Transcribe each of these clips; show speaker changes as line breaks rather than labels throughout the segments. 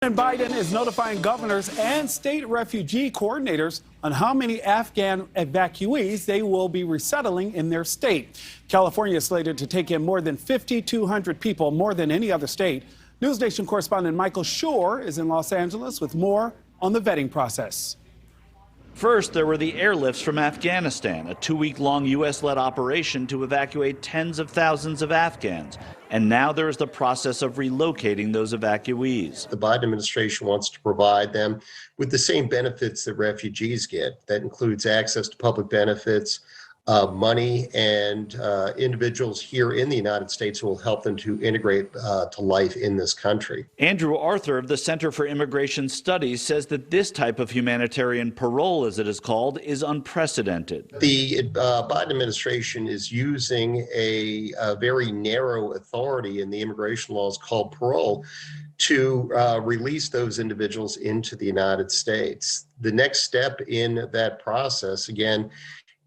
President Biden is notifying governors and state refugee coordinators on how many Afghan evacuees they will be resettling in their state. California is slated to take in more than 5,200 people, more than any other state. News Nation correspondent Nichole Berlie is in Los Angeles with more on the vetting process.
First, there were the airlifts from Afghanistan, a 2-week-long U.S.-led operation to evacuate tens of thousands of Afghans. And now there is the process of relocating those evacuees.
The Biden administration wants to provide them with the same benefits that refugees get. That includes access to public benefits, money, and individuals here in the United States who will help them to integrate to life in this country.
Andrew Arthur of the Center for Immigration Studies says that this type of humanitarian parole, as it is called, is unprecedented.
The Biden administration is using a very narrow authority in the immigration laws called parole to release those individuals into the United States. The next step in that process, again,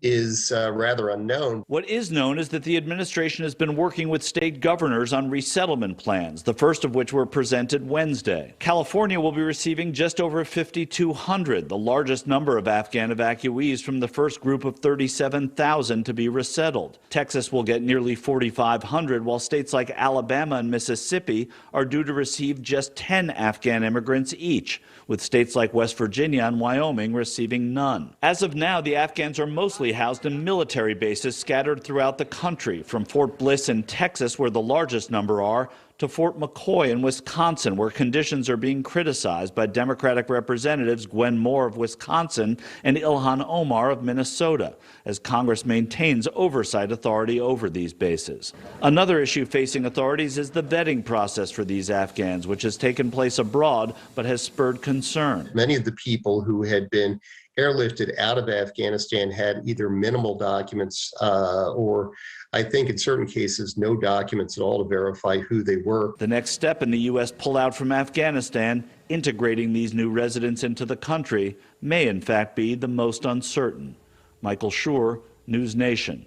is rather unknown.
What is known is that the administration has been working with state governors on resettlement plans, the first of which were presented Wednesday. California will be receiving just over 5,200, the largest number of Afghan evacuees from the first group of 37,000 to be resettled. Texas will get nearly 4,500, while states like Alabama and Mississippi are due to receive just 10 Afghan immigrants each, with states like West Virginia and Wyoming receiving none. As of now, the Afghans are mostly housed in military bases scattered throughout the country, from Fort Bliss in Texas, where the largest number are, to Fort McCoy in Wisconsin, where conditions are being criticized by Democratic Representatives Gwen Moore of Wisconsin and Ilhan Omar of Minnesota, as Congress maintains oversight authority over these bases. Another issue facing authorities is the vetting process for these Afghans, which has taken place abroad but has spurred concern.
Many of the people who had been airlifted out of Afghanistan had either minimal documents or, I think in certain cases, no documents at all to verify who they were.
The next step in the U.S. pullout from Afghanistan, integrating these new residents into the country, may in fact be the most uncertain. Nichole Berlie, News Nation.